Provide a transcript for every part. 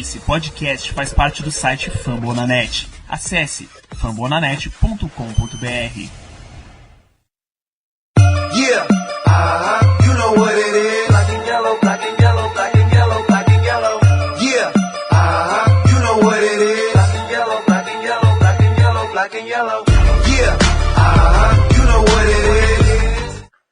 Esse podcast faz parte do site Fambonanet. Acesse fambonanet.com.br. Yeah, you know what it is. Black and yellow, black and yellow, black and yellow, black and yellow. Yeah, you know what it is. Black and yellow, black and yellow, black and yellow, black and yellow. Yeah, you know what it is.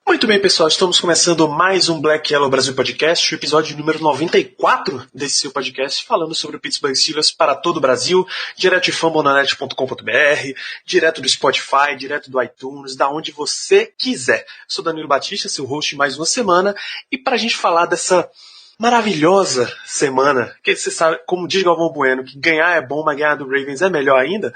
Muito bem, pessoal, estamos começando mais um Black Yellow Brasil Podcast, o episódio número 94 desse seu podcast, falando sobre o Pittsburgh Steelers para todo o Brasil, direto de fambonanet.com.br, direto do Spotify, direto do iTunes, da onde você quiser. Sou Danilo Batista, seu host de mais uma semana, e para a gente falar dessa maravilhosa semana, que você sabe, como diz Galvão Bueno, que ganhar é bom, mas ganhar do Ravens é melhor ainda,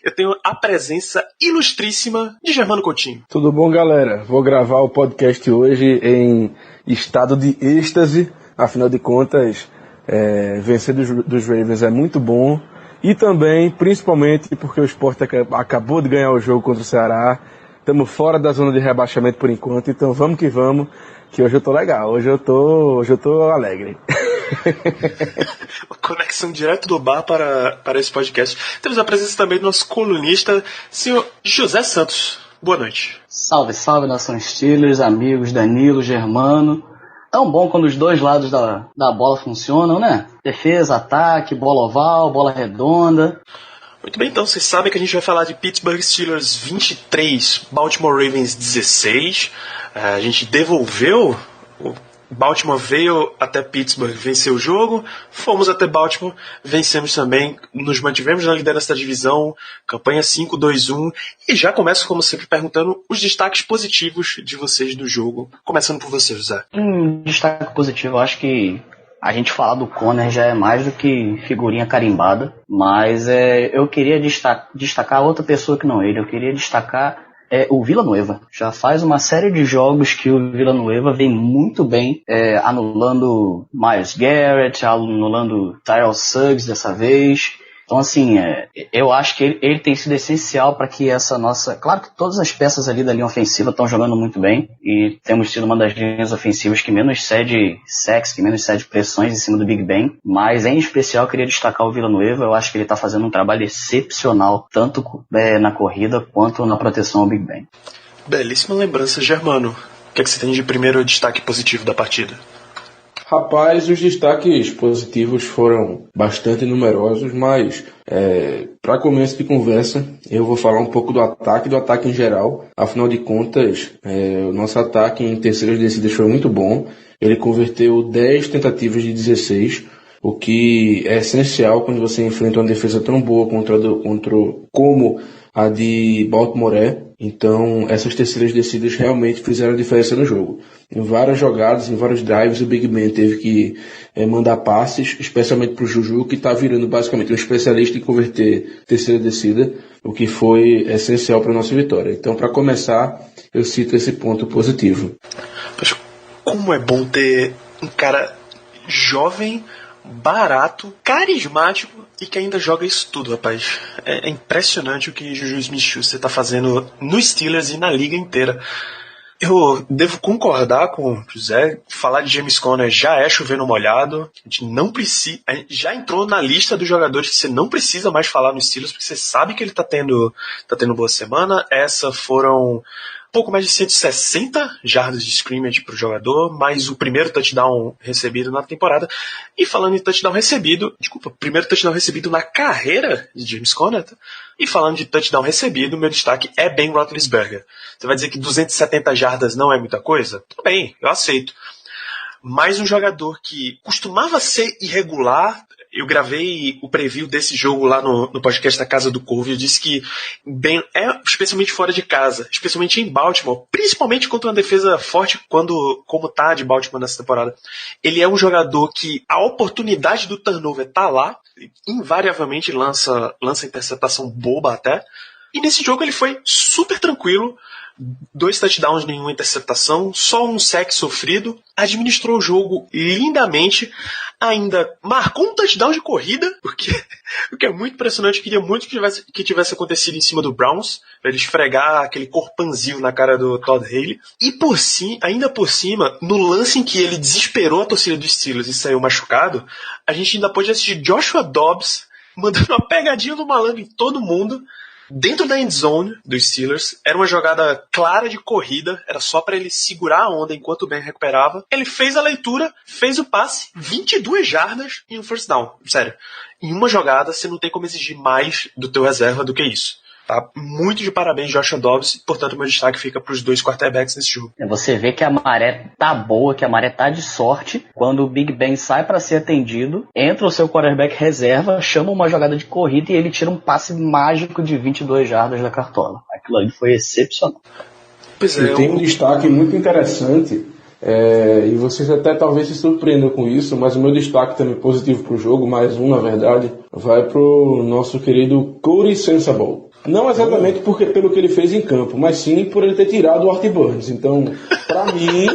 eu tenho a presença ilustríssima de Germano Coutinho. Tudo bom, galera? Vou gravar o podcast hoje em estado de êxtase. Afinal de contas, vencer dos Ravens é muito bom. E também, principalmente, porque o Sport acabou de ganhar o jogo contra o Ceará. Estamos fora da zona de rebaixamento por enquanto. Então vamos, que hoje eu tô legal. Hoje eu tô alegre. Conexão direto do bar para esse podcast. Temos a presença também do nosso colunista, senhor José Santos. Boa noite. Salve, salve, nação Steelers, amigos Danilo, Germano. Tão bom quando os dois lados da bola funcionam, né? Defesa, ataque, bola oval, bola redonda. Muito bem, então vocês sabem que a gente vai falar de Pittsburgh Steelers 23, Baltimore Ravens 16. A gente devolveu, o Baltimore veio até Pittsburgh, venceu o jogo, fomos até Baltimore, vencemos também, nos mantivemos na liderança da divisão, campanha 5-2-1, e já começo, como sempre, perguntando os destaques positivos de vocês do jogo, começando por você, José. Destaque positivo, eu acho que a gente falar do Conner já é mais do que figurinha carimbada, mas eu queria destacar outra pessoa que não ele, eu queria destacar o Villanueva. Já faz uma série de jogos que o Villanueva vem muito bem, anulando Myles Garrett, anulando Tyrell Suggs dessa vez. Então, assim, eu acho que ele tem sido essencial para que essa nossa... Claro que todas as peças ali da linha ofensiva estão jogando muito bem e temos sido uma das linhas ofensivas que menos cede sacks, que menos cede pressões em cima do Big Ben, mas em especial eu queria destacar o Villanueva. Eu acho que ele está fazendo um trabalho excepcional, tanto na corrida quanto na proteção ao Big Ben. Belíssima lembrança, Germano. O que é que você tem de primeiro destaque positivo da partida? Rapaz, os destaques positivos foram bastante numerosos, mas para começo de conversa eu vou falar um pouco do ataque em geral. Afinal de contas, o nosso ataque em terceiras descidas foi muito bom. Ele converteu 10 tentativas de 16, o que é essencial quando você enfrenta uma defesa tão boa como a de Baltimore. Então, essas terceiras descidas realmente fizeram a diferença no jogo. Em várias jogadas, em vários drives, o Big Ben teve que mandar passes, especialmente para o Juju, que está virando basicamente um especialista em converter terceira descida, o que foi essencial para a nossa vitória. Então, para começar, eu cito esse ponto positivo. Mas como é bom ter um cara jovem, barato, carismático e que ainda joga isso tudo, rapaz. É impressionante o que Juju Smith-Schuster está fazendo nos Steelers e na liga inteira. Eu devo concordar com o José, falar de James Conner já é chover no molhado. A gente não precisa, já entrou na lista dos jogadores que você não precisa mais falar nos Steelers, porque você sabe que ele tá tendo boa semana. Essas foram pouco mais de 160 jardas de scrimmage para o jogador, mais o primeiro touchdown recebido na temporada. E falando em touchdown recebido, primeiro touchdown recebido na carreira de James Conner. E falando de touchdown recebido, meu destaque é Ben Roethlisberger. Você vai dizer que 270 jardas não é muita coisa? Tudo bem, eu aceito. Mas um jogador que costumava ser irregular. Eu gravei o preview desse jogo lá no podcast da Casa do Corvo e eu disse que Ben especialmente fora de casa, especialmente em Baltimore, principalmente contra uma defesa forte como tá de Baltimore nessa temporada. Ele é um jogador que a oportunidade do turnover tá lá, invariavelmente lança interceptação boba até, e nesse jogo ele foi super tranquilo. 2 touchdowns, nenhuma interceptação, só um sack sofrido, administrou o jogo lindamente, ainda marcou um touchdown de corrida, porque O que é muito impressionante, eu queria muito que tivesse acontecido em cima do Browns, pra ele esfregar aquele corpanzil na cara do Todd Haley. E ainda por cima, no lance em que ele desesperou a torcida dos Steelers e saiu machucado, a gente ainda pôde assistir Joshua Dobbs mandando uma pegadinha do malandro em todo mundo, dentro da endzone dos Steelers. Era uma jogada clara de corrida, era só para ele segurar a onda enquanto o Ben recuperava. Ele fez a leitura, fez o passe, 22 jardas e um first down. Sério, em uma jogada você não tem como exigir mais do teu reserva do que isso. Tá? Muito de parabéns, Joshua Dobbs, portanto meu destaque fica para os 2 quarterbacks nesse jogo. Você vê que a maré tá boa, que a maré tá de sorte, quando o Big Ben sai para ser atendido, entra o seu quarterback reserva, chama uma jogada de corrida e ele tira um passe mágico de 22 jardas da cartola. Aquilo ali foi excepcional. Pois é, tem um destaque muito interessante, e vocês até talvez se surpreendam com isso, mas o meu destaque também positivo pro jogo, mais um na verdade, vai pro nosso querido Corey Sensabaugh. Não exatamente pelo que ele fez em campo, mas sim por ele ter tirado o Art Burns. Então, pra mim,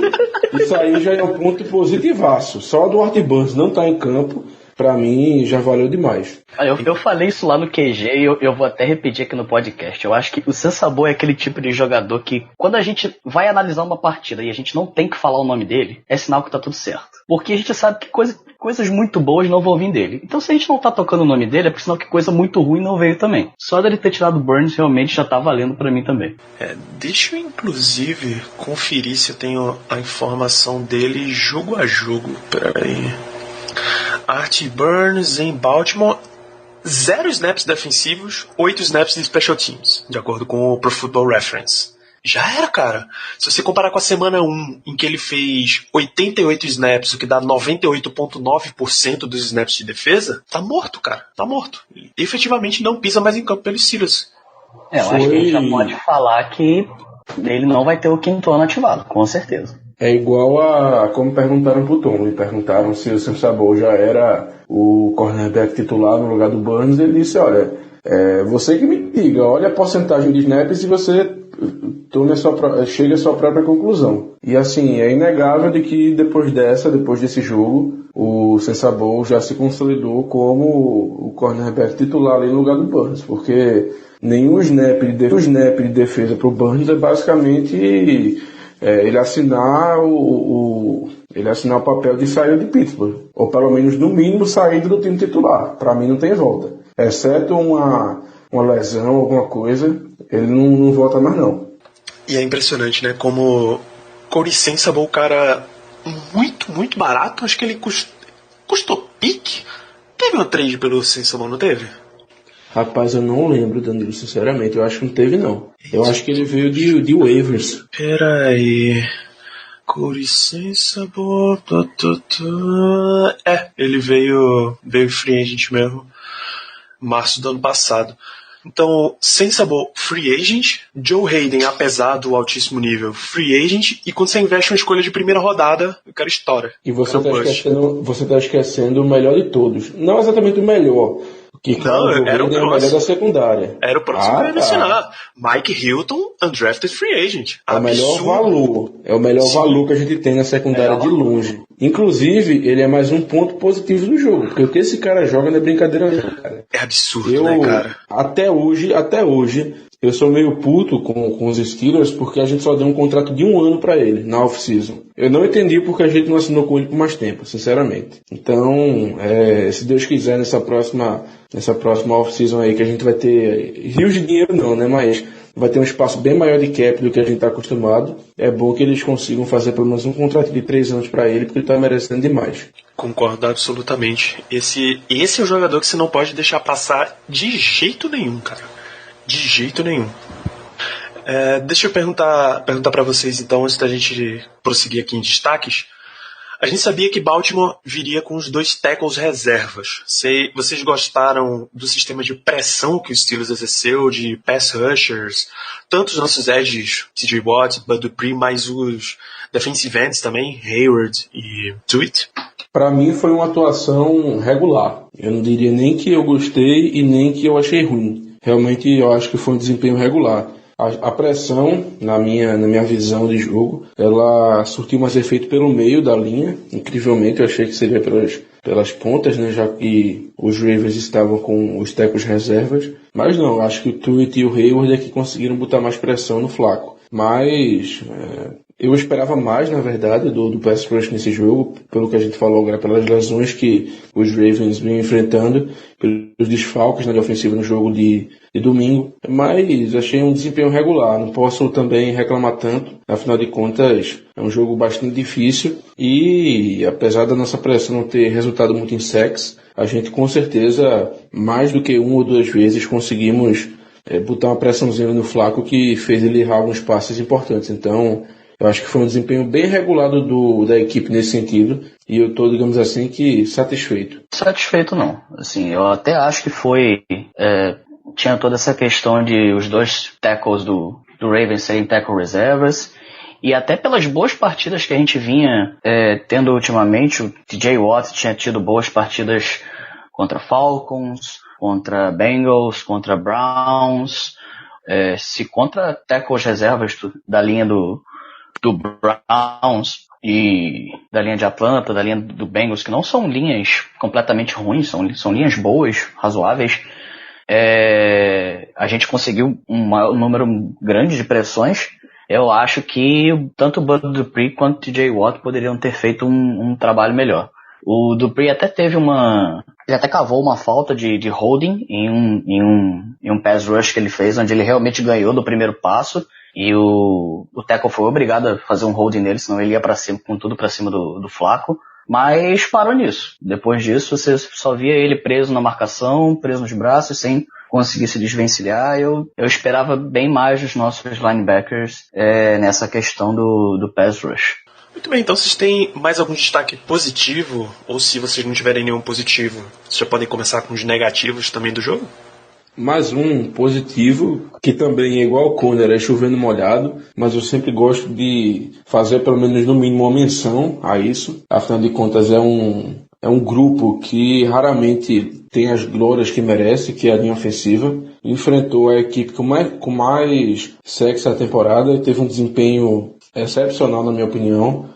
isso aí já é um ponto positivaço. Só do Art Burns não tá em campo, pra mim já valeu demais. Eu falei isso lá no QG e eu vou até repetir aqui no podcast. Eu acho que o Sensabaugh é aquele tipo de jogador que, quando a gente vai analisar uma partida e a gente não tem que falar o nome dele, é sinal que tá tudo certo. Porque a gente sabe que coisas muito boas não vão vir dele. Então se a gente não tá tocando o nome dele, é por sinal que coisa muito ruim não veio também. Só dele ter tirado o Burns realmente já tá valendo pra mim também. Deixa eu inclusive conferir se eu tenho a informação dele jogo a jogo. Peraí. Art Burns em Baltimore, 0 snaps defensivos, 8 snaps de special teams, de acordo com o Pro Football Reference. Já era, cara. Se você comparar com a semana 1, em que ele fez 88 snaps, o que dá 98,9% dos snaps de defesa, tá morto, cara. Tá morto. Ele efetivamente não pisa mais em campo pelos Steelers. Eu acho que a gente já pode falar que ele não vai ter o quinto ano ativado, com certeza. É igual a como perguntaram pro Tom. Me perguntaram se o Sensabaugh já era o cornerback titular no lugar do Burns. Ele disse, olha, você que me diga, olha a porcentagem de snaps e você chega à sua própria conclusão. E assim, é inegável de que depois desse jogo, o Sensabaugh já se consolidou como o cornerback titular ali no lugar do Burns, porque nenhum snap de defesa pro Burns é basicamente ele assinar o papel de sair de Pittsburgh, ou pelo menos no mínimo saído do time titular. Para mim não tem volta, exceto uma lesão, alguma coisa, ele não volta mais não. E é impressionante, né, como Corey Sensabaugh, cara muito, muito barato. Acho que ele custou pique. Teve um trade pelo Sensabaugh, não teve? Rapaz, eu não lembro, Danilo, sinceramente. Eu acho que não teve, não. Eu acho que ele veio de waivers. Pera aí. Corey Sensabaugh... ele veio free agent mesmo. Março do ano passado. Então, Sensabaugh, free agent. Joe Hayden, apesar do altíssimo nível, free agent. E quando você investe uma escolha de primeira rodada, o cara estoura. E você tá esquecendo o melhor de todos. Não exatamente o melhor. Que não, era o melhor da secundária. Era o próximo que eu ia mencionar. Mike Hilton, undrafted free agent. É o melhor valor. É o melhor valor que a gente tem na secundária de longe. Inclusive, ele é mais um ponto positivo do jogo. Porque o que esse cara joga não é brincadeira não, cara. É absurdo, né, cara? Até hoje, eu sou meio puto com os Steelers porque a gente só deu um contrato de 1 ano pra ele, na off-season. Eu não entendi porque a gente não assinou com ele por mais tempo, sinceramente. Então, se Deus quiser, nessa próxima off-season aí, que a gente vai ter rios de dinheiro não, né, mas vai ter um espaço bem maior de cap do que a gente tá acostumado. É bom que eles consigam fazer pelo menos um contrato de 3 anos pra ele, porque ele tá merecendo demais. Concordo absolutamente. Esse é o jogador que você não pode deixar passar de jeito nenhum, cara. De jeito nenhum. Deixa eu perguntar para vocês então, antes da gente prosseguir aqui em destaques. A gente sabia que Baltimore viria com os 2 tackles reservas. Vocês gostaram do sistema de pressão que o Steelers exerceu, de pass rushers, tanto os nossos edges, TJ Watt, Bud Dupree, mas os defensive ends também, Hayward e Tuitt? Para mim foi uma atuação regular. Eu não diria nem que eu gostei e nem que eu achei ruim. Realmente eu acho que foi um desempenho regular. A pressão, na minha visão de jogo, ela surtiu mais efeito pelo meio da linha. Incrivelmente, eu achei que seria pelas pontas, né, já que os Ravens estavam com os tackles reservas. Mas não, acho que o Tuitt e o Hayward é que conseguiram botar mais pressão no Flacco. Mas eu esperava mais, na verdade, do pass rush nesse jogo, pelo que a gente falou agora, pelas lesões que os Ravens vinham enfrentando, pelos desfalques na ofensiva no jogo de domingo. Mas achei um desempenho regular, não posso também reclamar tanto. Afinal de contas, é um jogo bastante difícil e, apesar da nossa pressão não ter resultado muito em sacks, a gente com certeza, mais do que uma ou duas vezes, conseguimos botar uma pressãozinha no Flacco que fez ele errar alguns passes importantes. Então, eu acho que foi um desempenho bem regulado da equipe nesse sentido e eu estou, digamos assim, que satisfeito. Satisfeito não. Assim, eu até acho que foi... tinha toda essa questão de os dois tackles do Ravens serem tackle reservas e até pelas boas partidas que a gente vinha tendo ultimamente. O TJ Watt tinha tido boas partidas contra Falcons, contra Bengals, contra Browns, se contra tackles reservas da linha do Browns e da linha de Atlanta, da linha do Bengals, que não são linhas completamente ruins, são linhas boas, razoáveis. A gente conseguiu um número grande de pressões. Eu acho que tanto o Bud Dupree quanto o TJ Watt poderiam ter feito um trabalho melhor. O Dupree até teve ele até cavou uma falta de holding em um pass rush que ele fez, onde ele realmente ganhou do primeiro passo, e o tackle foi obrigado a fazer um holding nele, senão ele ia pra cima, com tudo pra cima do Flacco, mas parou nisso. Depois disso, você só via ele preso na marcação, preso nos braços, sem conseguir se desvencilhar. Eu esperava bem mais dos nossos linebackers nessa questão do pass rush. Muito bem, então vocês têm mais algum destaque positivo? Ou se vocês não tiverem nenhum positivo, vocês já podem começar com os negativos também do jogo? Mais um positivo, que também é igual ao Conner, é chovendo molhado, mas eu sempre gosto de fazer pelo menos no mínimo uma menção a isso. Afinal de contas é um grupo que raramente tem as glórias que merece, que é a linha ofensiva. Enfrentou a equipe com mais sacks da temporada e teve um desempenho excepcional, na minha opinião.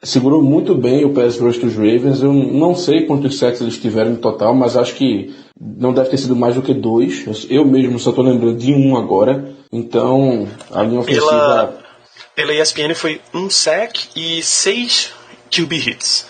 Segurou muito bem o pass rush dos Ravens. Eu não sei quantos sacks eles tiveram no total, mas acho que não deve ter sido mais do que 2. Eu mesmo só estou lembrando de 1 agora. Então, a linha ofensiva... Pela ESPN foi 1 sack e 6 QB hits.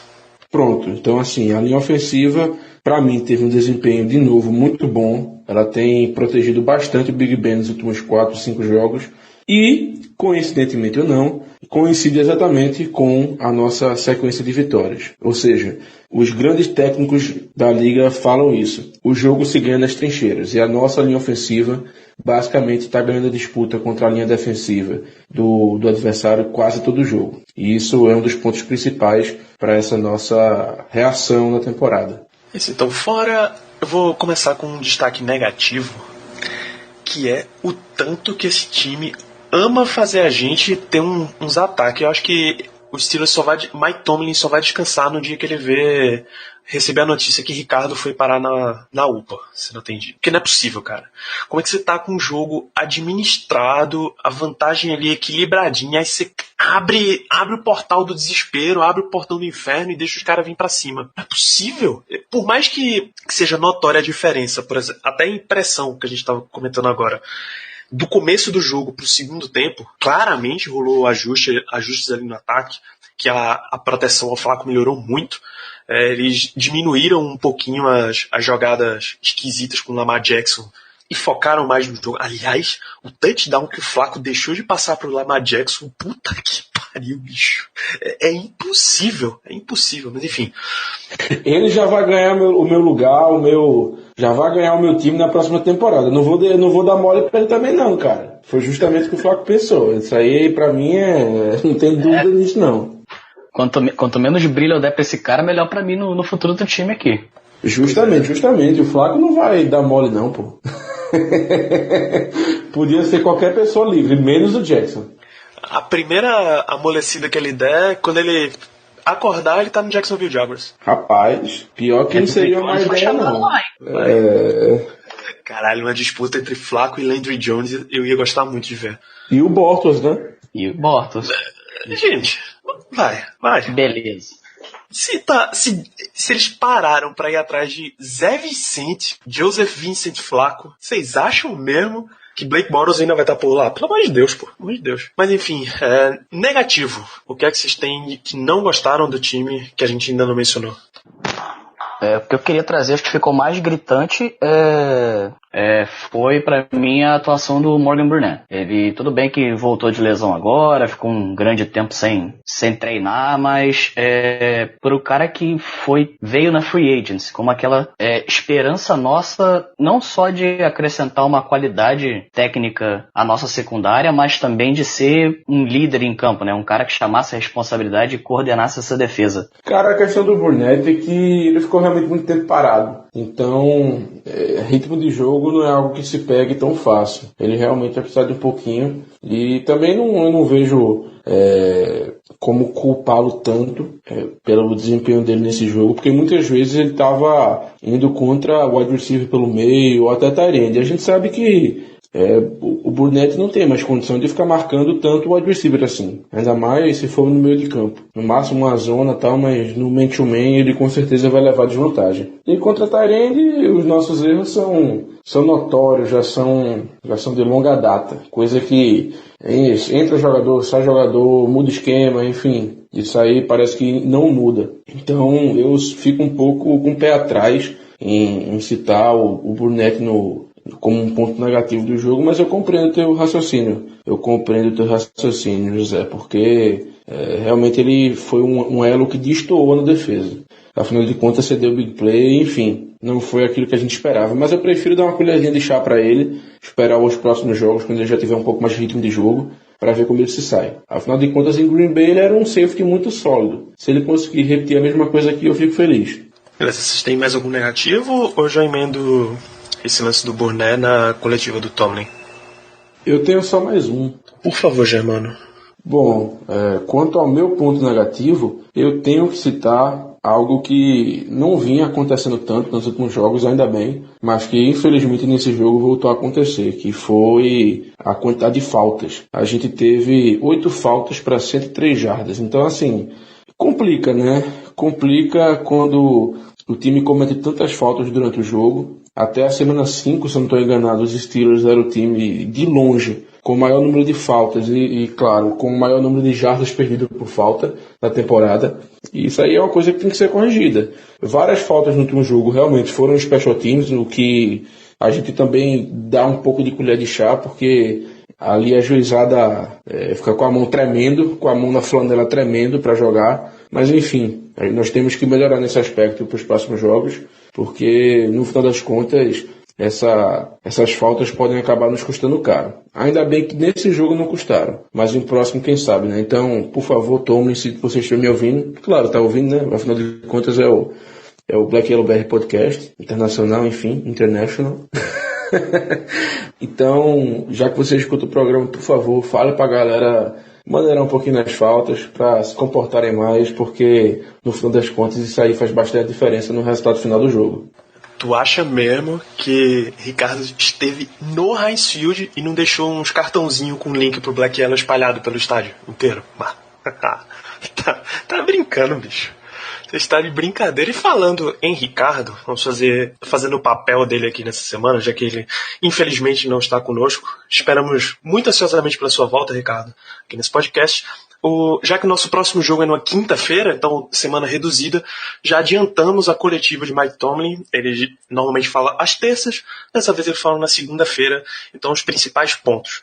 Pronto. Então, assim, a linha ofensiva, para mim, teve um desempenho, de novo, muito bom. Ela tem protegido bastante o Big Ben nos últimos 4, 5 jogos. E, coincidentemente ou não, coincide exatamente com a nossa sequência de vitórias. Ou seja, os grandes técnicos da liga falam isso. O jogo se ganha nas trincheiras. E a nossa linha ofensiva basicamente está ganhando a disputa contra a linha defensiva do adversário quase todo o jogo. E isso é um dos pontos principais para essa nossa reação na temporada. Então, eu vou começar com um destaque negativo, que é o tanto que esse time ama fazer a gente ter uns ataques. Eu acho que o Steelers Mike Tomlin só vai descansar no dia que ele receber a notícia que Ricardo foi parar na UPA, se não entendi. Porque não é possível, cara. Como é que você tá com um jogo administrado, a vantagem ali equilibradinha, aí você abre o portal do desespero, abre o portão do inferno e deixa os caras vir pra cima. Não é possível. Por mais que seja notória a diferença, por exemplo, até a impressão que a gente tava comentando agora, do começo do jogo pro segundo tempo, claramente rolou ajustes ali no ataque, que a proteção ao Flacco melhorou muito. Eles diminuíram um pouquinho as jogadas esquisitas com o Lamar Jackson e focaram mais no jogo. Aliás, o touchdown que o Flacco deixou de passar pro Lamar Jackson, puta que pariu, bicho. É impossível, mas enfim. Ele já vai ganhar o meu lugar, já vai ganhar o meu time na próxima temporada. Não vou dar mole pra ele também não, cara. Foi justamente o que o Flacco pensou. Isso aí pra mim não tem dúvida nisso não. Quanto menos brilho eu der pra esse cara, melhor pra mim no futuro do time aqui. Justamente. O Flacco não vai dar mole não, pô. Podia ser qualquer pessoa livre, menos o Jackson. A primeira amolecida que ele der, quando ele acordar, ele tá no Jacksonville Jaguars. Rapaz, pior que não seria uma má ideia não. Caralho, uma disputa entre Flacco e Landry Jones eu ia gostar muito de ver. E o Bortles, né? E o Bortles. Gente, vai. Beleza. Se eles pararam pra ir atrás de Zé Vicente, Joseph Vincent Flacco, vocês acham mesmo que Blake Bortles ainda vai estar por lá? Pelo amor de Deus, pô. Pelo amor de Deus. Mas enfim, negativo. O que é que vocês têm que não gostaram do time que a gente ainda não mencionou? O que eu queria trazer, acho que ficou mais gritante, foi pra mim a atuação do Morgan Burnett. Ele, tudo bem que voltou de lesão agora, ficou um grande tempo sem treinar, mas pro cara que veio na Free Agency, como aquela esperança nossa, não só de acrescentar uma qualidade técnica à nossa secundária, mas também de ser um líder em campo, né? Um cara que chamasse a responsabilidade e coordenasse essa defesa. Cara, a questão do Burnett é que ele ficou realmente muito tempo parado. Então, ritmo de jogo não é algo que se pegue tão fácil. Ele realmente vai precisar de um pouquinho. E também eu não vejo como culpá-lo tanto pelo desempenho dele nesse jogo, porque muitas vezes ele estava indo contra o wide receiver pelo meio, ou até tight end. E a gente sabe que o Burnett não tem mais condição de ficar marcando tanto o wide receiver assim. Ainda mais se for no meio de campo. No máximo uma zona e tal, mas no man-to-man ele com certeza vai levar desvantagem. E contra a tight end, os nossos erros são notórios, já são de longa data. Coisa que entra jogador, sai jogador, muda esquema, enfim. Isso aí parece que não muda. Então eu fico um pouco com o pé atrás em citar o Burnett como um ponto negativo do jogo, mas eu compreendo o teu raciocínio. José, porque realmente ele foi um elo que destoou na defesa. Afinal de contas, cedeu o big play, enfim, não foi aquilo que a gente esperava. Mas eu prefiro dar uma colherzinha de chá para ele, esperar os próximos jogos, quando ele já tiver um pouco mais de ritmo de jogo, para ver como ele se sai. Afinal de contas, em Green Bay ele era um safety muito sólido. Se ele conseguir repetir a mesma coisa aqui, eu fico feliz. Beleza, vocês têm mais algum negativo ou já emendo esse lance do Burnett na coletiva do Tomlin? Eu tenho só mais um. Por favor, Germano. Bom, quanto ao meu ponto negativo, eu tenho que citar algo que não vinha acontecendo tanto nos últimos jogos, ainda bem, mas que infelizmente nesse jogo voltou a acontecer, que foi a quantidade de faltas. A gente teve 8 faltas para 103 jardas. Então, assim, complica, né? Complica quando o time comete tantas faltas durante o jogo. Até a semana 5, se eu não estou enganado, os Steelers eram o time de longe com o maior número de faltas e, claro, com o maior número de jardas perdidas por falta na temporada. E isso aí é uma coisa que tem que ser corrigida. Várias faltas no último jogo realmente foram os special teams, o que a gente também dá um pouco de colher de chá, porque ali a juizada fica com a mão tremendo, com a mão na flanela tremendo para jogar. Mas enfim, nós temos que melhorar nesse aspecto para os próximos jogos, porque no final das contas essas faltas podem acabar nos custando caro. Ainda bem que nesse jogo não custaram, mas no próximo quem sabe, né? Então, por favor, tomem se vocês estiverem me ouvindo. Claro, tá ouvindo, né? Afinal de contas é o Black Yellow BR Podcast, internacional, enfim, international. Então, já que você escuta o programa, por favor, fale pra galera maneirar um pouquinho nas faltas, para se comportarem mais, porque no final das contas isso aí faz bastante diferença no resultado final do jogo. Tu acha mesmo que Ricardo esteve no Heinz Field e não deixou uns cartãozinhos com link pro Black Yellow espalhado pelo estádio inteiro? Tá brincando, bicho. Você está de brincadeira. E falando em Ricardo, vamos fazendo o papel dele aqui nessa semana, já que ele infelizmente não está conosco. Esperamos muito ansiosamente pela sua volta, Ricardo, aqui nesse podcast. Já que o nosso próximo jogo é numa quinta-feira, então semana reduzida, já adiantamos a coletiva de Mike Tomlin. Ele normalmente fala às terças, dessa vez ele fala na segunda-feira, então os principais pontos.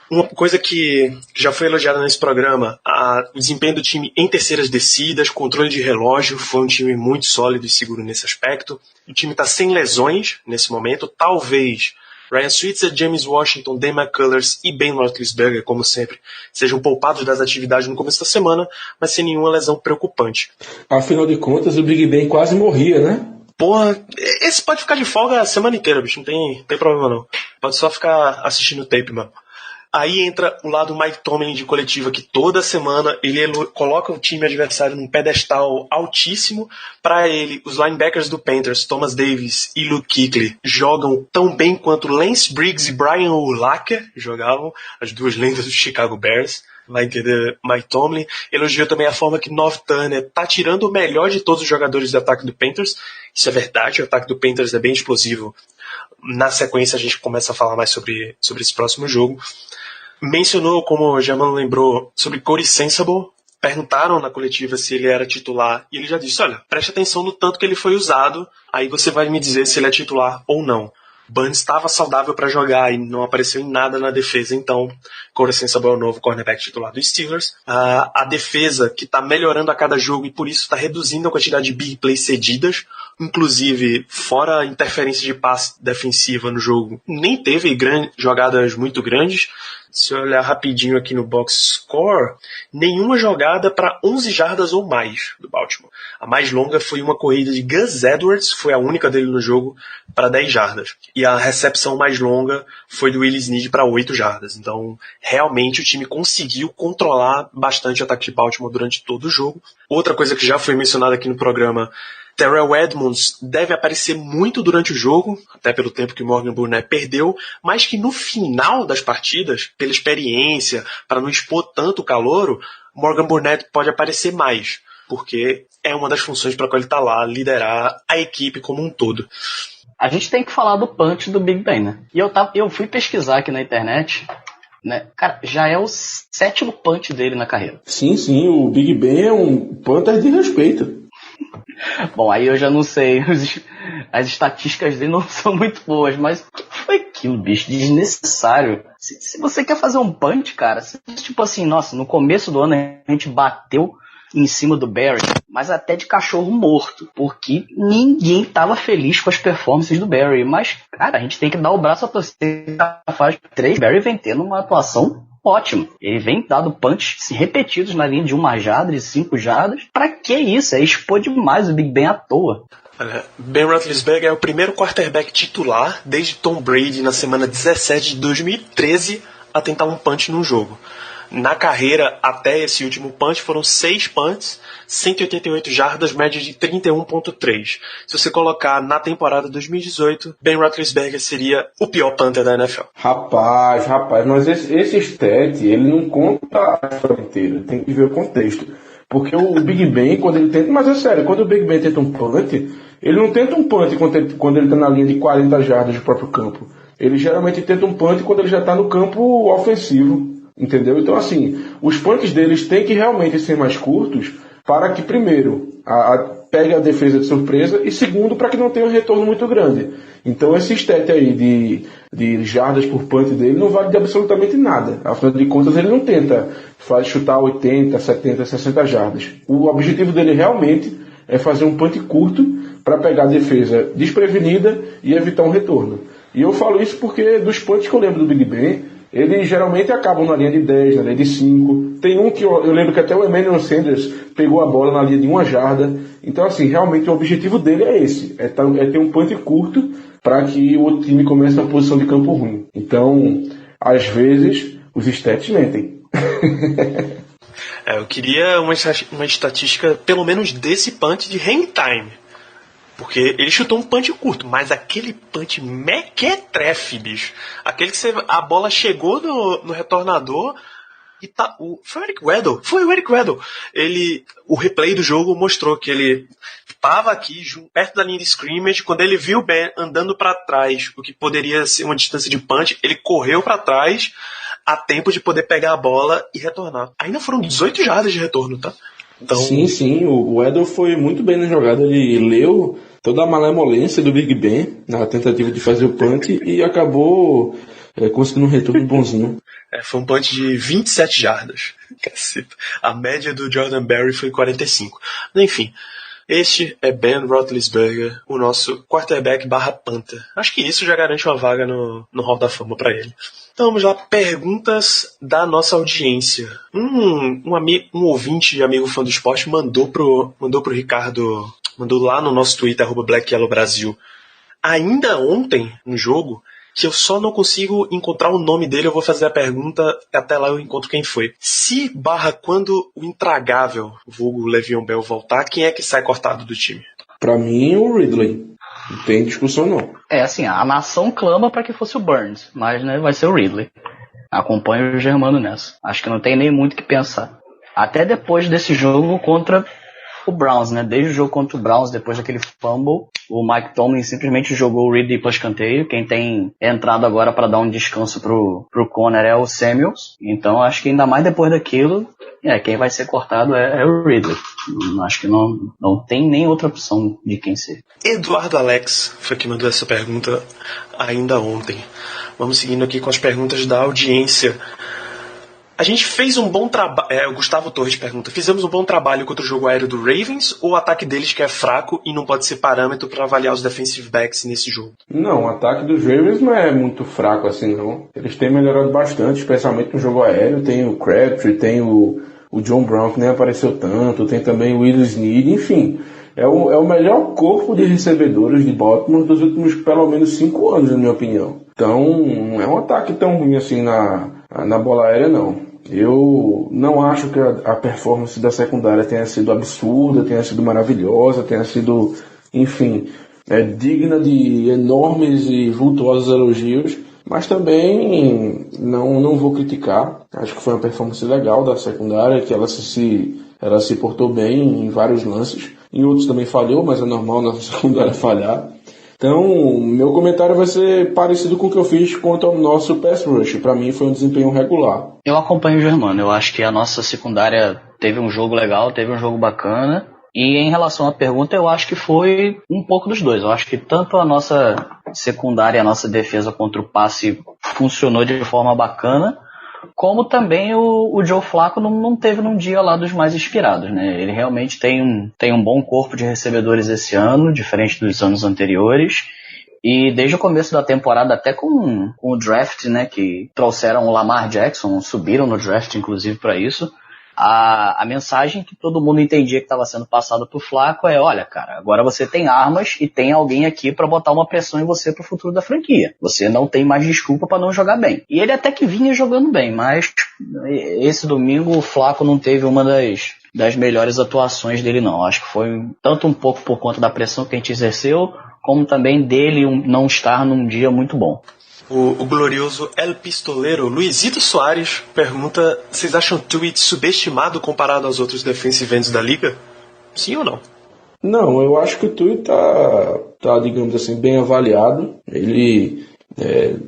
Uma coisa que já foi elogiada nesse programa, o desempenho do time em terceiras descidas, controle de relógio, foi um time muito sólido e seguro nesse aspecto. O time está sem lesões nesse momento, talvez Ryan Switzer, James Washington, Dan McCullers e Ben Roethlisberger, como sempre, sejam poupados das atividades no começo da semana, mas sem nenhuma lesão preocupante. Afinal de contas, o Big Ben quase morria, né? Porra, esse pode ficar de folga a semana inteira, bicho, não tem problema não. Pode só ficar assistindo o tape, mano. Aí entra o lado Mike Tomlin de coletiva, que toda semana ele coloca o time adversário num pedestal altíssimo. Para ele, os linebackers do Panthers, Thomas Davis e Luke Kuechly, jogam tão bem quanto Lance Briggs e Brian Urlacher jogavam, as duas lendas do Chicago Bears. Vai entender, Mike Tomlin elogiou também a forma que Norv Turner tá tirando o melhor de todos os jogadores do ataque do Panthers. Isso é verdade, o ataque do Panthers é bem explosivo. Na sequência a gente começa a falar mais sobre esse próximo jogo. Mencionou, como o Germano lembrou, sobre Corey Sensible. Perguntaram na coletiva se ele era titular e ele já disse, olha, preste atenção no tanto que ele foi usado, aí você vai me dizer se ele é titular ou não. Burns estava saudável para jogar e não apareceu em nada na defesa, então Corey Sensible é o novo cornerback titular dos Steelers. A defesa que está melhorando a cada jogo e por isso está reduzindo a quantidade de big plays cedidas, inclusive fora a interferência de passe defensiva no jogo, nem teve jogadas muito grandes. Se eu olhar rapidinho aqui no box score, nenhuma jogada para 11 jardas ou mais do Baltimore. A mais longa foi uma corrida de Gus Edwards, foi a única dele no jogo, para 10 jardas. E a recepção mais longa foi do Willie Snead para 8 jardas. Então, realmente o time conseguiu controlar bastante o ataque de Baltimore durante todo o jogo. Outra coisa que já foi mencionada aqui no programa, Terrell Edmonds deve aparecer muito durante o jogo, até pelo tempo que Morgan Burnett perdeu, mas que no final das partidas, pela experiência, para não expor tanto o calouro, Morgan Burnett pode aparecer mais, porque é uma das funções para a qual ele está lá, liderar a equipe como um todo. A gente tem que falar do punch do Big Ben, né? E eu fui pesquisar aqui na internet, né? Cara, já é o 7º punch dele na carreira. Sim, o Big Ben é um punter de respeito. Bom, aí eu já não sei, as estatísticas dele não são muito boas, mas o que foi aquilo, bicho? Desnecessário. Se você quer fazer um punch, cara, tipo assim, nossa, no começo do ano a gente bateu em cima do Barry, mas até de cachorro morto, porque ninguém tava feliz com as performances do Barry, mas, cara, a gente tem que dar o braço a torcer. Faz 3, Barry vem tendo uma atuação ótimo. Ele vem dando punch repetidos na linha de 1 jarda, de 5 jardas. Pra que isso? É expor demais o Big Ben à toa. Ben Roethlisberger é o primeiro quarterback titular desde Tom Brady na semana 17 de 2013 a tentar um punch num jogo. Na carreira, até esse último punch, foram 6 punts, 188 jardas, média de 31.3. Se você colocar na temporada 2018, Ben Roethlisberger seria o pior punter da NFL. Rapaz, mas esse stat, ele não conta a história inteira, tem que ver o contexto. Porque o Big Ben, quando ele tenta... Mas é sério, quando o Big Ben tenta um punt, ele não tenta um punt quando ele está na linha de 40 jardas do próprio campo. Ele geralmente tenta um punt quando ele já está no campo ofensivo. Entendeu? Então, assim, os punts deles têm que realmente ser mais curtos para que, primeiro, pegue a defesa de surpresa e, segundo, para que não tenha um retorno muito grande. Então, esse stat aí de jardas por punt dele não vale de absolutamente nada. Afinal de contas, ele não tenta chutar 80, 70, 60 jardas. O objetivo dele realmente é fazer um punt curto para pegar a defesa desprevenida e evitar um retorno. E eu falo isso porque dos punts que eu lembro do Big Ben, eles geralmente acabam na linha de 10, na linha de 5. Tem um que eu lembro que até o Emmanuel Sanders pegou a bola na linha de 1 jarda. Então, assim, realmente o objetivo dele é esse. É ter um punt curto para que o outro time comece na posição de campo ruim. Então, às vezes, os stats mentem. Eu queria uma estatística, pelo menos desse punt de hang time. Porque ele chutou um punch curto, mas aquele punch mequetrefe, bicho. Aquele que a bola chegou no retornador e tá... Foi o Eric Weddle? Foi o Eric Weddle. O replay do jogo mostrou que ele estava aqui, perto da linha de scrimmage, quando ele viu o Ben andando para trás, o que poderia ser uma distância de punch, ele correu para trás a tempo de poder pegar a bola e retornar. Ainda foram 18 jardas de retorno, tá? Então... Sim, o Weddle foi muito bem na jogada, ele leu toda a malemolência do Big Ben na tentativa de fazer o punch e acabou conseguindo um retorno bonzinho. Foi um punch de 27 jardas. Caceta. A média do Jordan Berry foi 45. Enfim, este é Ben Roethlisberger, o nosso quarterback /punter. Acho que isso já garante uma vaga no Hall da Fama para ele. Então vamos lá, perguntas da nossa audiência. Um ouvinte e amigo fã do esporte mandou pro Ricardo, mandou lá no nosso Twitter, @BlackYellowBrasil. Ainda ontem, no jogo, que eu só não consigo encontrar o nome dele. Eu vou fazer a pergunta, até lá eu encontro quem foi. Se / quando o intragável, vulgo Le'Veon Bell, voltar, quem é que sai cortado do time? Pra mim, o Ridley. Não tem discussão, não. Assim, a nação clama pra que fosse o Burns, mas né, vai ser o Ridley. Acompanho o Germano nessa. Acho que não tem nem muito o que pensar. Até depois desse jogo contra o Browns, né? Desde o jogo contra o Browns, depois daquele fumble, o Mike Tomlin simplesmente jogou o Ridley para escanteio. Quem tem entrado agora para dar um descanso pro Conner é o Samuels. Então acho que ainda mais depois daquilo, quem vai ser cortado é o Ridley. Acho que não tem nem outra opção de quem ser. Eduardo Alex foi quem mandou essa pergunta ainda ontem. Vamos seguindo aqui com as perguntas da audiência. A gente fez um bom trabalho. O Gustavo Torres pergunta: fizemos um bom trabalho contra o jogo aéreo do Ravens ou o ataque deles que é fraco e não pode ser parâmetro para avaliar os defensive backs nesse jogo? Não, o ataque dos Ravens não é muito fraco assim, não. Eles têm melhorado bastante, especialmente no jogo aéreo. Tem o Crabtree, tem o John Brown, que nem apareceu tanto, tem também o Will Snead, enfim. É o melhor corpo de recebedores de Baltimore dos últimos pelo menos 5 anos, na minha opinião. Então, não é um ataque tão ruim assim na bola aérea, não. Eu não acho que a performance da secundária tenha sido absurda, tenha sido maravilhosa, tenha sido, enfim, digna de enormes e vultuosos elogios, mas também não vou criticar. Acho que foi uma performance legal da secundária, que ela se portou bem em vários lances. Em outros também falhou, mas é normal na secundária falhar. Então, meu comentário vai ser parecido com o que eu fiz contra o nosso pass rush. Para mim foi um desempenho regular. Eu acompanho o Germano. Eu acho que a nossa secundária teve um jogo legal, teve um jogo bacana. E em relação à pergunta, eu acho que foi um pouco dos dois. Eu acho que tanto a nossa secundária e a nossa defesa contra o passe funcionou de forma bacana, como também o Joe Flacco não teve num dia lá dos mais inspirados, né? Ele realmente tem um bom corpo de recebedores esse ano, diferente dos anos anteriores. E desde o começo da temporada, até com o draft, né, que trouxeram o Lamar Jackson, subiram no draft inclusive para isso, a mensagem que todo mundo entendia que estava sendo passada pro Flacco é: olha, cara, agora você tem armas e tem alguém aqui para botar uma pressão em você pro futuro da franquia. Você não tem mais desculpa para não jogar bem. E ele até que vinha jogando bem, mas esse domingo o Flacco não teve uma das melhores atuações dele, não. Acho que foi tanto um pouco por conta da pressão que a gente exerceu, como também dele não estar num dia muito bom. O glorioso El Pistoleiro Luizito Soares pergunta: vocês acham o Tuitt subestimado comparado aos outros defensive ends da liga? Sim ou não? Não, eu acho que o Tuitt tá, digamos assim, bem avaliado. Ele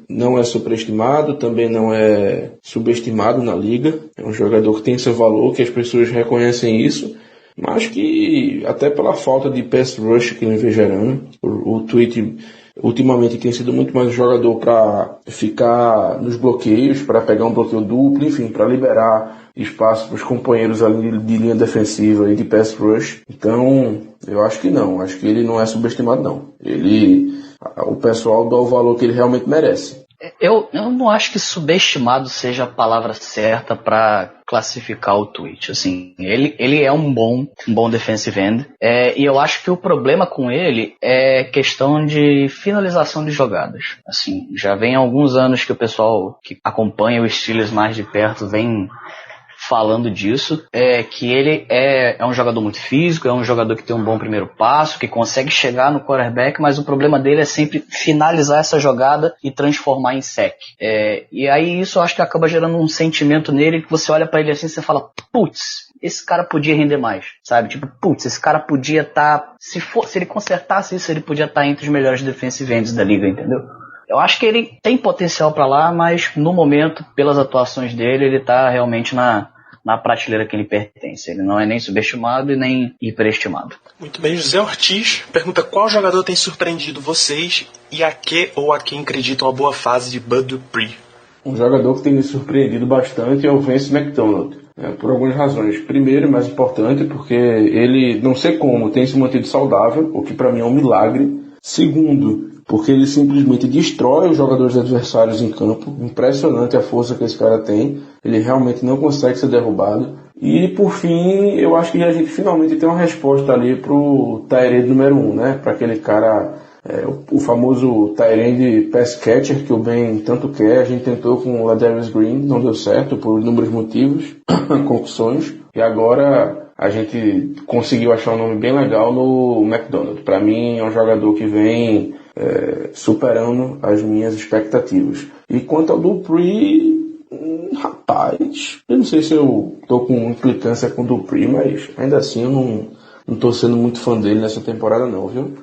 não é superestimado, também não é subestimado na liga. É um jogador que tem seu valor, que as pessoas reconhecem isso. Mas que, até pela falta de pass rush que vem gerando, o Tuitt ultimamente tem sido muito mais um jogador para ficar nos bloqueios, para pegar um bloqueio duplo, enfim, para liberar espaço para os companheiros ali de linha defensiva e de pass rush. Então, eu acho que não. Acho que ele não é subestimado, não. O pessoal dá o valor que ele realmente merece. Eu não acho que subestimado seja a palavra certa para classificar o Tuitt. Assim, ele é um bom defensive end, e eu acho que o problema com ele é questão de finalização de jogadas. Assim, já vem há alguns anos que o pessoal que acompanha os Steelers mais de perto vem falando disso, que ele é um jogador muito físico, é um jogador que tem um bom primeiro passo, que consegue chegar no quarterback, mas o problema dele é sempre finalizar essa jogada e transformar em sec. E aí isso eu acho que acaba gerando um sentimento nele, que você olha pra ele assim e você fala: putz, esse cara podia render mais, sabe? Tipo, putz, esse cara podia estar, se ele consertasse isso, ele podia estar entre os melhores defensive ends da liga, entendeu? Eu acho que ele tem potencial pra lá, mas no momento, pelas atuações dele, ele tá realmente na prateleira que ele pertence. Ele não é nem subestimado e nem hiperestimado. Muito bem, José Ortiz pergunta: qual jogador tem surpreendido vocês e a quem acreditam a boa fase de Bud Dupree? Um jogador que tem me surpreendido bastante é o Vance McDonald, por algumas razões. Primeiro, mais importante, porque ele, não sei como, tem se mantido saudável, o que para mim é um milagre. Segundo, porque ele simplesmente destrói os jogadores adversários em campo. Impressionante a força que esse cara tem. Ele realmente não consegue ser derrubado. E por fim, eu acho que a gente finalmente tem uma resposta ali pro Tyrande número 1, né? Para aquele cara O famoso tight end pass catcher que o Ben tanto quer. A gente tentou com o Ladarius Green, não deu certo por inúmeros motivos, concussões, e agora a gente conseguiu achar um nome bem legal no McDonald. Para mim é um jogador que vem superando as minhas expectativas. E quanto ao Dupree, rapaz, eu não sei se eu tô com implicância com o Dupree, mas ainda assim eu não tô sendo muito fã dele nessa temporada não, viu?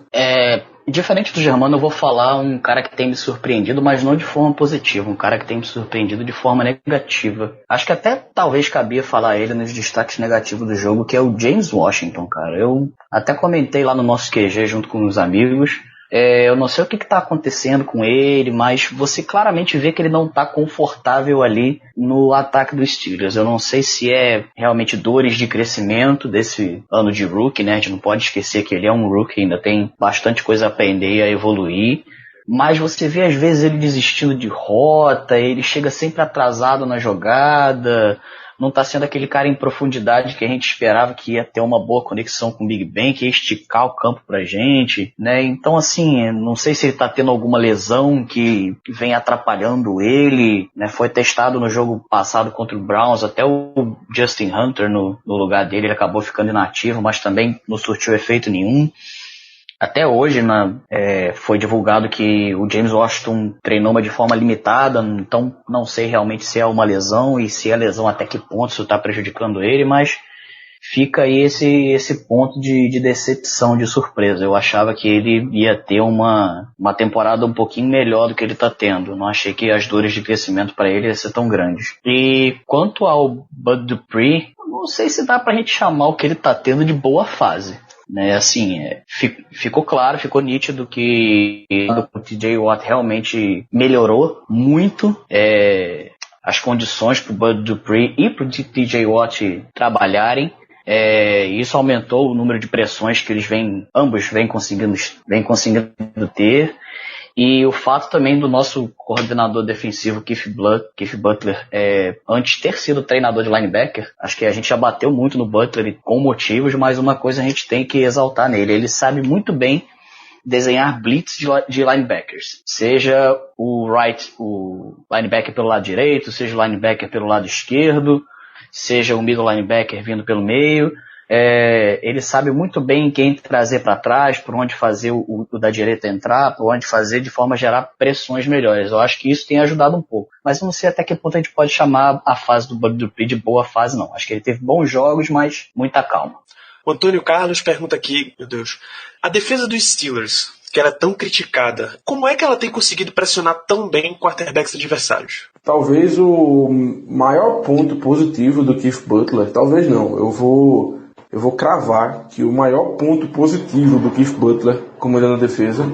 Diferente do Germano, eu vou falar um cara que tem me surpreendido, mas não de forma positiva, um cara que tem me surpreendido de forma negativa. Acho que até talvez cabia falar ele nos destaques negativos do jogo, que é o James Washington, cara. Eu até comentei lá no nosso QG junto com os amigos. Eu não sei o que está acontecendo com ele, mas você claramente vê que ele não está confortável ali no ataque dos Steelers. Eu não sei se é realmente dores de crescimento desse ano de rookie, né? A gente não pode esquecer que ele é um rookie, ainda tem bastante coisa a aprender e a evoluir. Mas você vê às vezes ele desistindo de rota, ele chega sempre atrasado na jogada, não está sendo aquele cara em profundidade que a gente esperava que ia ter uma boa conexão com o Big Ben, que ia esticar o campo pra gente, né? Então, assim, não sei se ele está tendo alguma lesão que vem atrapalhando ele, né? Foi testado no jogo passado contra o Browns, até o Justin Hunter no lugar dele, ele acabou ficando inativo, mas também não surtiu efeito nenhum. Até hoje, foi divulgado que o James Washington treinou de forma limitada, então não sei realmente se é uma lesão e se é lesão até que ponto isso está prejudicando ele, mas fica aí esse ponto de decepção, de surpresa. Eu achava que ele ia ter uma temporada um pouquinho melhor do que ele está tendo. Não achei que as dores de crescimento para ele iam ser tão grandes. E quanto ao Bud Dupree, não sei se dá para a gente chamar o que ele está tendo de boa fase. Né, assim, ficou claro, ficou nítido que o TJ Watt realmente melhorou muito as condições para o Bud Dupree e para o TJ Watt trabalharem. Isso aumentou o número de pressões que ambos vêm conseguindo ter. E o fato também do nosso coordenador defensivo, Keith Butler, antes de ter sido treinador de linebacker, acho que a gente já bateu muito no Butler com motivos, mas uma coisa a gente tem que exaltar nele. Ele sabe muito bem desenhar blitz de linebackers. Seja o linebacker pelo lado direito, seja o linebacker pelo lado esquerdo, seja o middle linebacker vindo pelo meio. Ele sabe muito bem quem trazer para trás, por onde fazer o da direita entrar, por onde fazer de forma a gerar pressões melhores. Eu acho que isso tem ajudado um pouco. Mas eu não sei até que ponto a gente pode chamar a fase do Bud Dupree de boa fase, não. Acho que ele teve bons jogos, mas muita calma. O Antônio Carlos pergunta aqui, meu Deus, a defesa dos Steelers, que era tão criticada, como é que ela tem conseguido pressionar tão bem quarterbacks adversários? Talvez o maior ponto positivo do Keith Butler, talvez não, eu vou cravar que o maior ponto positivo do Keith Butler comandando a defesa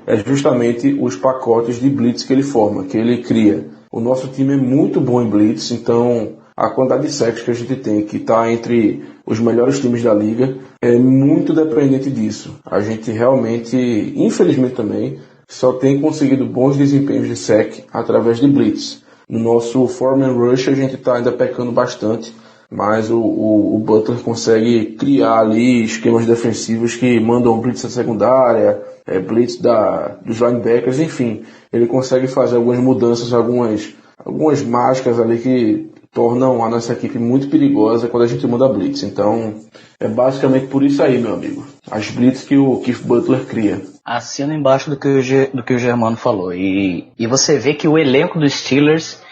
é justamente os pacotes de blitz que ele forma, que ele cria. O nosso time é muito bom em blitz, então a quantidade de sacks que a gente tem, que está entre os melhores times da liga, é muito dependente disso. A gente realmente, infelizmente também, só tem conseguido bons desempenhos de sack através de blitz. No nosso foreman rush a gente está ainda pecando bastante, mas o Butler consegue criar ali esquemas defensivos que mandam blitz na secundária, blitz dos linebackers, enfim. Ele consegue fazer algumas mudanças, algumas mágicas ali que tornam a nossa equipe muito perigosa quando a gente manda blitz. Então, é basicamente por isso aí, meu amigo. As blitz que o Keith Butler cria. Assina embaixo do que o Germano falou. E você vê que o elenco dos Steelers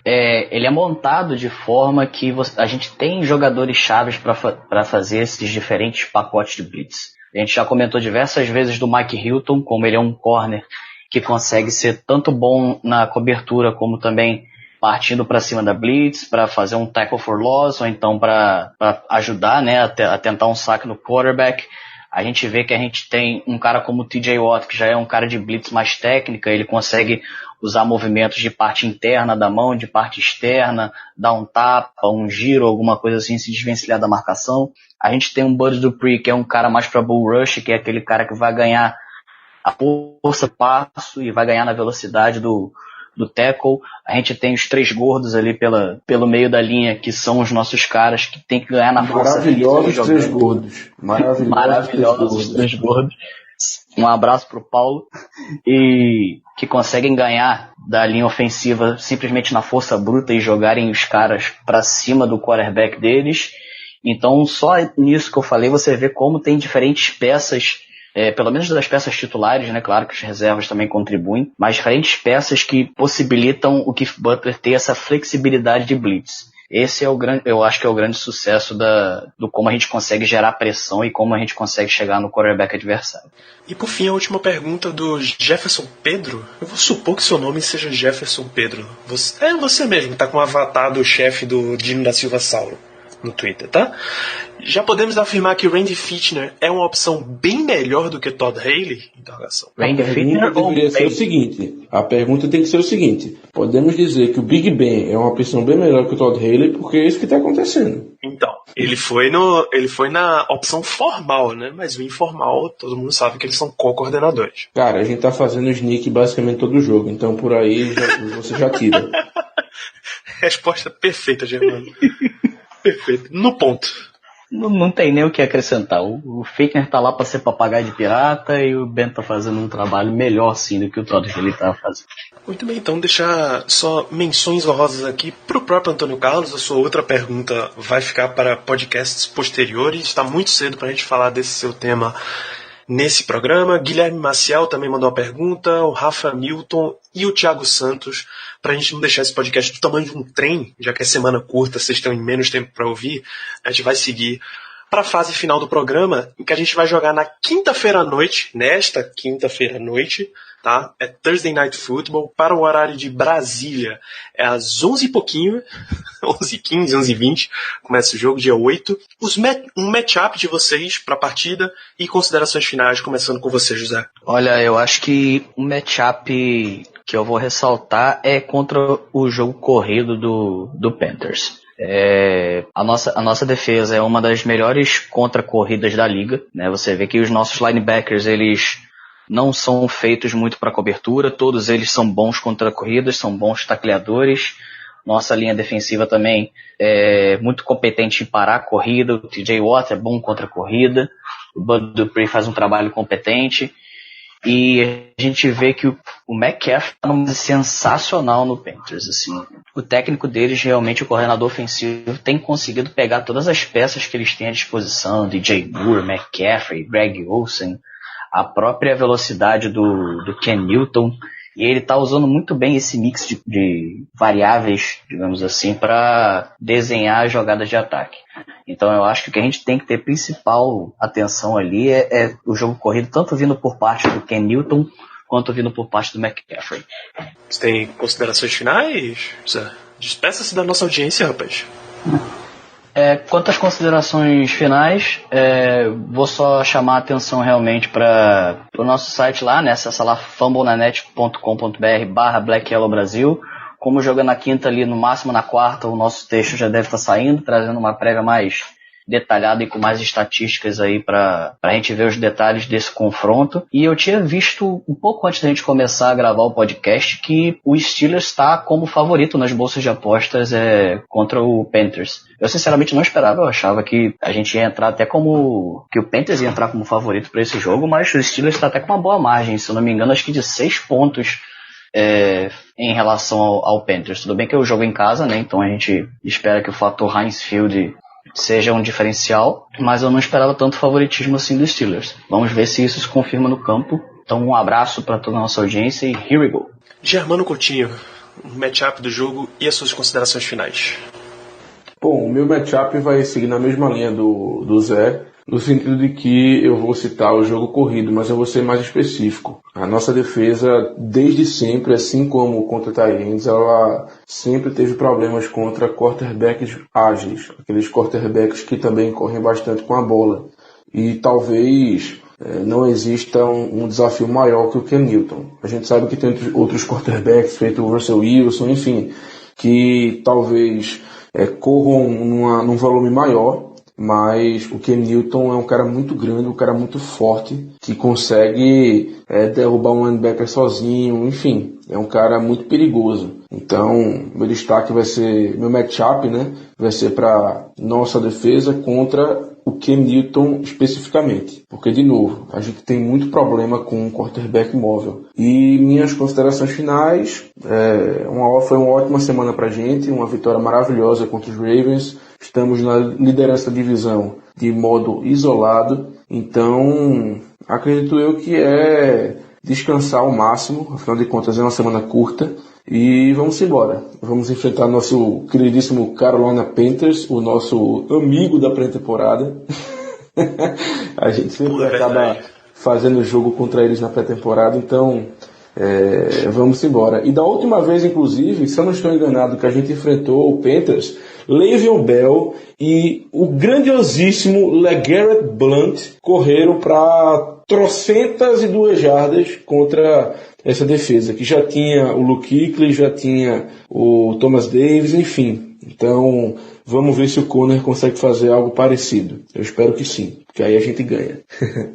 ele é montado de forma que a gente tem jogadores chaves para fazer esses diferentes pacotes de blitz. A gente já comentou diversas vezes do Mike Hilton, como ele é um corner que consegue ser tanto bom na cobertura como também partindo para cima da blitz, para fazer um tackle for loss, ou então para ajudar, né, a tentar um saque no quarterback. A gente vê que a gente tem um cara como o TJ Watt, que já é um cara de blitz mais técnica, ele consegue usar movimentos de parte interna da mão, de parte externa, dar um tapa, um giro, alguma coisa assim, se desvencilhar da marcação. A gente tem um Bud Dupree, que é um cara mais para bull rush, que é aquele cara que vai ganhar a força passo e vai ganhar na velocidade do tackle. A gente tem os três gordos ali pelo meio da linha, que são os nossos caras que tem que ganhar na força. Maravilhosos três gordos. Maravilhosos três gordos. Um abraço pro Paulo. E que conseguem ganhar da linha ofensiva simplesmente na força bruta e jogarem os caras pra cima do quarterback deles. Então, só nisso que eu falei, você vê como tem diferentes peças, pelo menos das peças titulares, né? Claro que as reservas também contribuem, mas diferentes peças que possibilitam o Keith Butler ter essa flexibilidade de blitz. Esse é eu acho que é o grande sucesso do como a gente consegue gerar pressão e como a gente consegue chegar no quarterback adversário. E por fim, a última pergunta do Jefferson Pedro. Eu vou supor que seu nome seja Jefferson Pedro. Você mesmo, tá com o avatar do chefe do Dino da Silva Sauro no Twitter, tá? Já podemos afirmar que o Randy Fichtner é uma opção bem melhor do que Todd Haley? Interrogação. Randy Fichtner deveria ser o seguinte. A pergunta tem que ser o seguinte. Podemos dizer que o Big Ben é uma opção bem melhor que o Todd Haley porque é isso que está acontecendo. Então, ele foi na opção formal, né? Mas o informal, todo mundo sabe que eles são co-coordenadores. Cara, a gente tá fazendo sneak basicamente todo jogo, então por aí você já tira. Resposta perfeita, Germano. Perfeito. No ponto. Não tem nem o que acrescentar. O Fichtner tá lá para ser papagaio de pirata e o Ben tá fazendo um trabalho melhor sim do que o Todd Haley tá fazendo. Muito bem, então deixar só menções honrosas aqui pro próprio Antônio Carlos. A sua outra pergunta vai ficar para podcasts posteriores. Está muito cedo pra gente falar desse seu tema nesse programa. Guilherme Maciel também mandou uma pergunta, o Rafa Milton e o Thiago Santos. Pra gente não deixar esse podcast do tamanho de um trem, já que é semana curta, vocês estão em menos tempo para ouvir, a gente vai seguir para a fase final do programa, em que a gente vai jogar na quinta-feira à noite, nesta quinta-feira à noite, tá? É Thursday Night Football, para o horário de Brasília. É às 11 e pouquinho, 11h15, 11h20, começa o jogo, dia 8. Um matchup de vocês para a partida e considerações finais, começando com você, José. Olha, eu acho que um matchup que eu vou ressaltar é contra o jogo corrido do Panthers. A nossa defesa é uma das melhores contra-corridas da liga, né? Você vê que os nossos linebackers, eles não são feitos muito para cobertura, todos eles são bons contra-corridas, são bons tacleadores. Nossa linha defensiva também é muito competente em parar a corrida, o TJ Watt é bom contra a corrida, o Bud Dupree faz um trabalho competente. E a gente vê que o McCaffrey está sensacional no Panthers. Assim. O técnico deles, realmente, o coordenador ofensivo, tem conseguido pegar todas as peças que eles têm à disposição, DJ Moore, McCaffrey, Greg Olsen, a própria velocidade do Ken Newton, e ele está usando muito bem esse mix de variáveis, digamos assim, para desenhar as jogadas de ataque. Então eu acho que o que a gente tem que ter principal atenção ali é o jogo corrido, tanto vindo por parte do Ken Newton, quanto vindo por parte do McCaffrey. Você tem considerações finais? Despeça-se da nossa audiência, rapaz. Quanto às considerações finais, vou só chamar a atenção realmente para o nosso site lá, né? Acessa lá fumblenanet.com.br/Black Yellow Brasil. Como joga na quinta ali, no máximo na quarta, o nosso texto já deve estar saindo, trazendo uma prévia mais detalhada e com mais estatísticas aí para a gente ver os detalhes desse confronto. E eu tinha visto um pouco antes da gente começar a gravar o podcast que o Steelers está como favorito nas bolsas de apostas contra o Panthers. Eu sinceramente não esperava, eu achava que a gente ia entrar até como... que o Panthers ia entrar como favorito para esse jogo, mas o Steelers está até com uma boa margem, se eu não me engano, acho que de 6 pontos em relação ao Panthers. Tudo bem que eu jogo em casa, né? Então a gente espera que o fator Heinz Field seja um diferencial, mas eu não esperava tanto favoritismo assim dos Steelers. Vamos ver se isso se confirma no campo. Então um abraço para toda a nossa audiência e here we go. Germano Coutinho, o matchup do jogo e as suas considerações finais. Bom, o meu matchup vai seguir na mesma linha do Zé, no sentido de que eu vou citar o jogo corrido, mas eu vou ser mais específico. A nossa defesa, desde sempre, assim como contra Tyrants, ela sempre teve problemas contra quarterbacks ágeis, aqueles quarterbacks que também correm bastante com a bola. E talvez não exista um desafio maior que o Ken Newton. A gente sabe que tem outros quarterbacks, feito o Russell Wilson, enfim, que talvez corram num volume maior, mas o Ken Newton é um cara muito grande, um cara muito forte, que consegue derrubar um linebacker sozinho, enfim, é um cara muito perigoso. Então, meu destaque vai ser, meu matchup, né, vai ser para nossa defesa contra o Cam Newton especificamente, porque, de novo, a gente tem muito problema com o quarterback móvel. E minhas considerações finais, foi uma ótima semana pra gente, uma vitória maravilhosa contra os Ravens, estamos na liderança da divisão de modo isolado, então acredito eu que é descansar ao máximo, afinal de contas é uma semana curta, e vamos embora. Vamos enfrentar nosso queridíssimo Carolina Panthers, o nosso amigo da pré-temporada. A gente sempre acaba fazendo jogo contra eles na pré-temporada, então vamos embora. E da última vez, inclusive, se eu não estou enganado, que a gente enfrentou o Panthers, Le'Veon Bell e o grandiosíssimo LeGarrette Blount correram para 302 jardas contra essa defesa, que já tinha o Luke Kuechly, já tinha o Thomas Davis, enfim. Então, vamos ver se o Conner consegue fazer algo parecido. Eu espero que sim, porque aí a gente ganha.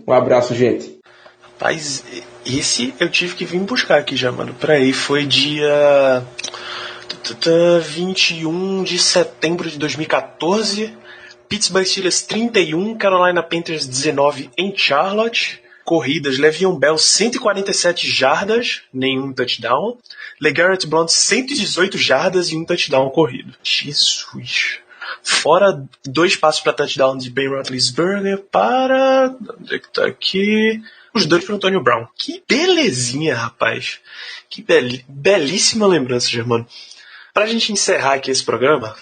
Um abraço, gente. Rapaz, esse eu tive que vir buscar aqui já, mano. Peraí, foi dia 21 de setembro de 2014. Pittsburgh Steelers 31, Carolina Panthers 19 em Charlotte. Corridas, Le'Veon Bell 147 jardas, nenhum touchdown. LeGarrette Blount 118 jardas e um touchdown corrido. Jesus. Fora 2 passos para touchdown de Ben Roethlisberger para... Onde é que tá aqui? Os 2 para Antonio Brown. Que belezinha, rapaz. Que belíssima lembrança, Germano. Pra gente encerrar aqui esse programa,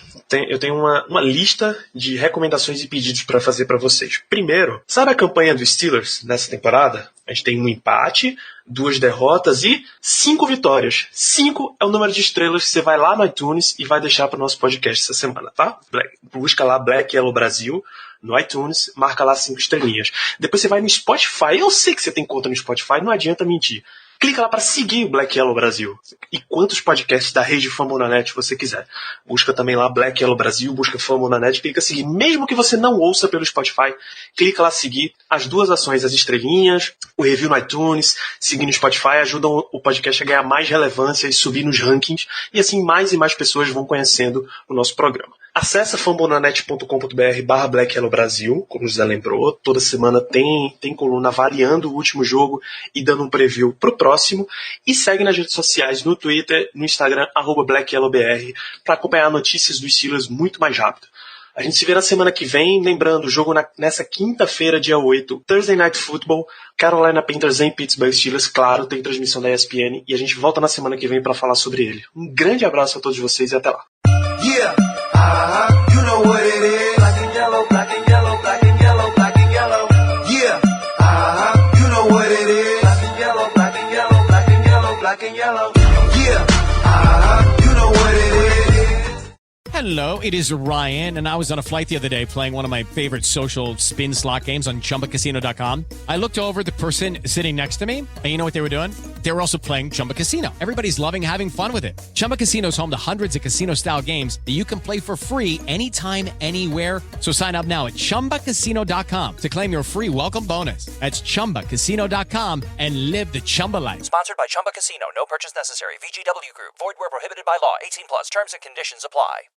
eu tenho uma lista de recomendações e pedidos para fazer para vocês. Primeiro, sabe a campanha dos Steelers nessa temporada? A gente tem um empate, 2 derrotas e 5 vitórias. 5 é o número de estrelas que você vai lá no iTunes e vai deixar para o nosso podcast essa semana, tá? Busca lá Black Yellow Brasil no iTunes, marca lá 5 estrelinhas. Depois você vai no Spotify. Eu sei que você tem conta no Spotify, não adianta mentir. Clica lá para seguir o Black Yellow Brasil. E quantos podcasts da rede Fambonanet você quiser. Busca também lá Black Yellow Brasil, busca Fambonanet, clica seguir. Mesmo que você não ouça pelo Spotify, clica lá seguir. As 2 ações, as estrelinhas, o review no iTunes, seguir no Spotify, ajudam o podcast a ganhar mais relevância e subir nos rankings. E assim mais e mais pessoas vão conhecendo o nosso programa. Acesse fambonanet.com.br/Black Yellow Brasil, como o José lembrou. Toda semana tem coluna avaliando o último jogo e dando um preview pro próximo. E segue nas redes sociais, no Twitter, no Instagram, @BlackYellowBR, para acompanhar notícias dos Steelers muito mais rápido. A gente se vê na semana que vem, lembrando, o jogo nessa quinta-feira, dia 8, Thursday Night Football, Carolina Panthers em Pittsburgh Steelers, claro, tem transmissão da ESPN, e a gente volta na semana que vem para falar sobre ele. Um grande abraço a todos vocês e até lá. Yeah, you know what it is. Black and yellow, black and yellow, black and yellow, black and yellow. Yeah, you know what it is. Black and yellow, black and yellow, black and yellow, black and yellow. Yeah, you know what it is. Hello, it is Ryan, and I was on a flight the other day playing one of my favorite social spin slot games on ChumbaCasino.com. I looked over at the person sitting next to me, and you know what they were doing? They were also playing Chumba Casino. Everybody's loving having fun with it. Chumba Casino is home to hundreds of casino-style games that you can play for free anytime, anywhere. So sign up now at ChumbaCasino.com to claim your free welcome bonus. That's ChumbaCasino.com and live the Chumba life. Sponsored by Chumba Casino. No purchase necessary. VGW Group. Void where prohibited by law. 18+. Terms and conditions apply.